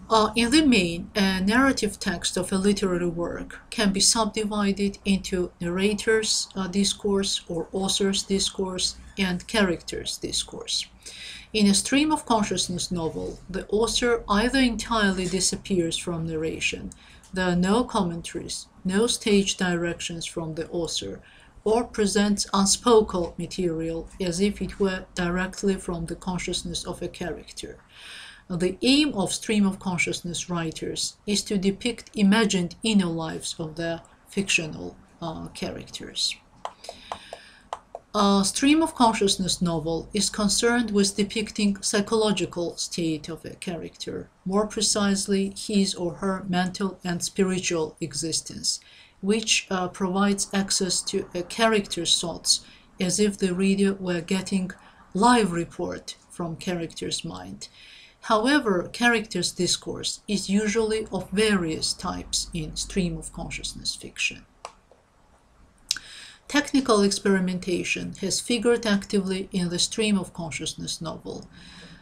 In the main, a narrative text of a literary work can be subdivided into narrator's discourse or author's discourse and character's discourse. In a stream of consciousness novel, the author either entirely disappears from narration, there are no commentaries, no stage directions from the author, or presents unspoken material as if it were directly from the consciousness of a character. The aim of stream of consciousness writers is to depict imagined inner lives of their fictional characters. A stream of consciousness novel is concerned with depicting psychological state of a character, more precisely his or her mental and spiritual existence, which provides access to a character's thoughts as if the reader were getting live report from character's mind. However, character's discourse is usually of various types in stream of consciousness fiction. Technical experimentation has figured actively in the stream of consciousness novel.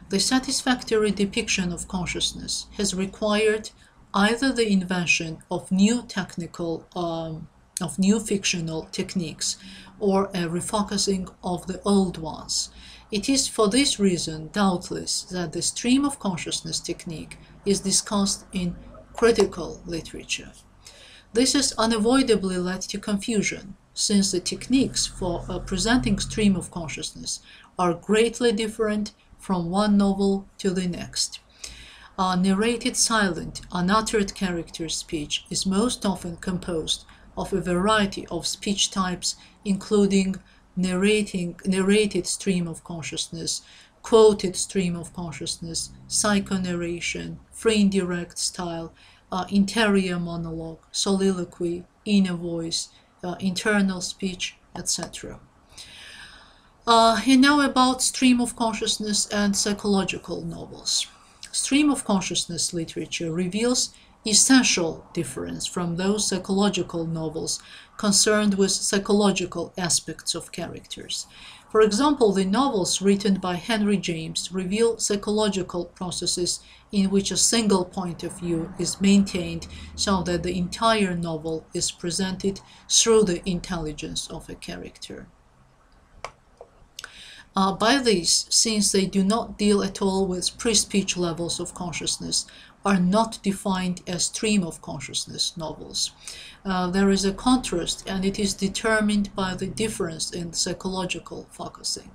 The satisfactory depiction of consciousness has required either the invention of new fictional techniques or a refocusing of the old ones. It is for this reason, doubtless, that the stream of consciousness technique is discussed in critical literature. This has unavoidably led to confusion, since the techniques for presenting stream of consciousness are greatly different from one novel to the next. Narrated silent, unuttered character speech is most often composed of a variety of speech types, including narrated stream of consciousness, quoted stream of consciousness, psychonarration, free indirect style, interior monologue, soliloquy, inner voice, internal speech, etc. And now about stream of consciousness and psychological novels. Stream of consciousness literature reveals essential difference from those psychological novels concerned with psychological aspects of characters. For example, the novels written by Henry James reveal psychological processes in which a single point of view is maintained so that the entire novel is presented through the intelligence of a character. By this, since they do not deal at all with pre-speech levels of consciousness, are not defined as stream of consciousness novels. There is a contrast, and it is determined by the difference in psychological focusing.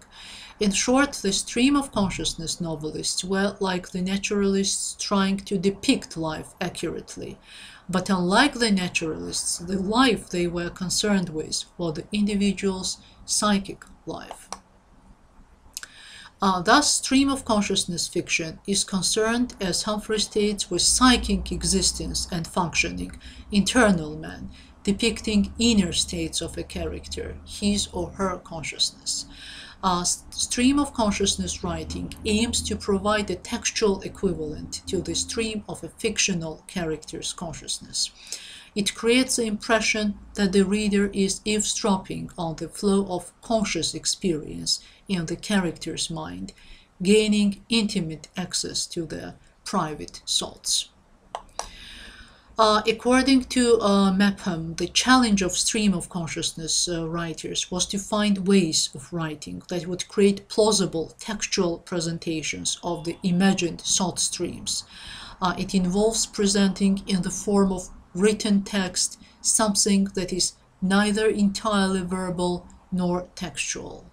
In short, the stream of consciousness novelists were like the naturalists trying to depict life accurately. But unlike the naturalists, the life they were concerned with was the individual's psychic life. Thus, stream of consciousness fiction is concerned, as Humphrey states, with psychic existence and functioning, internal man, depicting inner states of a character, his or her consciousness. Stream of consciousness writing aims to provide a textual equivalent to the stream of a fictional character's consciousness. It creates the impression that the reader is eavesdropping on the flow of conscious experience in the character's mind, gaining intimate access to their private thoughts. According to Mepham, the challenge of stream of consciousness writers was to find ways of writing that would create plausible textual presentations of the imagined thought streams. It involves presenting in the form of written text something that is neither entirely verbal nor textual.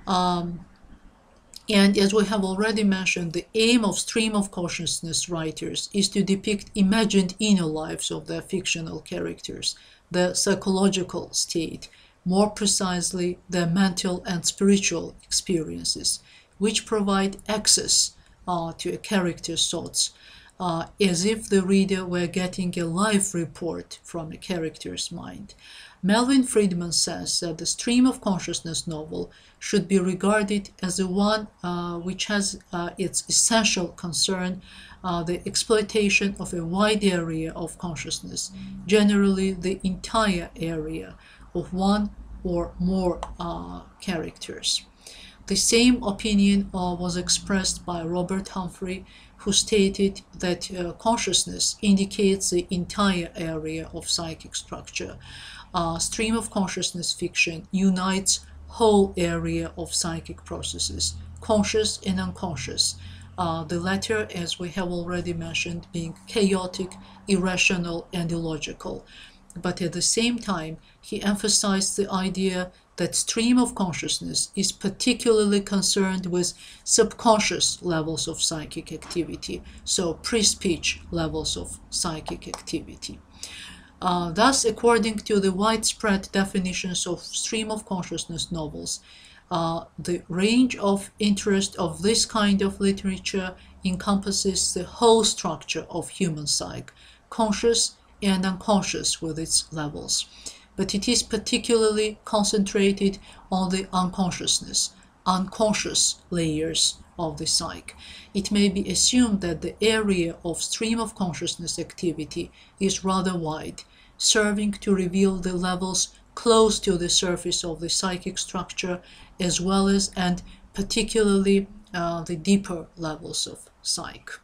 And as we have already mentioned, the aim of stream of consciousness writers is to depict imagined inner lives of their fictional characters, their psychological state, more precisely their mental and spiritual experiences, which provide access to a character's thoughts, as if the reader were getting a live report from a character's mind. Melvin Friedman says that the stream of consciousness novel should be regarded as the one which has its essential concern the exploitation of a wide area of consciousness, generally the entire area of one or more characters. The same opinion was expressed by Robert Humphrey, who stated that consciousness indicates the entire area of psychic structure. Stream of consciousness fiction unites whole area of psychic processes, conscious and unconscious. The latter, as we have already mentioned, being chaotic, irrational, and illogical. But at the same time, he emphasized the idea that stream of consciousness is particularly concerned with subconscious levels of psychic activity, so pre-speech levels of psychic activity. Thus, according to the widespread definitions of stream of consciousness novels, the range of interest of this kind of literature encompasses the whole structure of human psyche, conscious and unconscious with its levels. But it is particularly concentrated on the unconscious layers of the psyche. It may be assumed that the area of stream of consciousness activity is rather wide, serving to reveal the levels close to the surface of the psychic structure, as well as and particularly the deeper levels of psyche.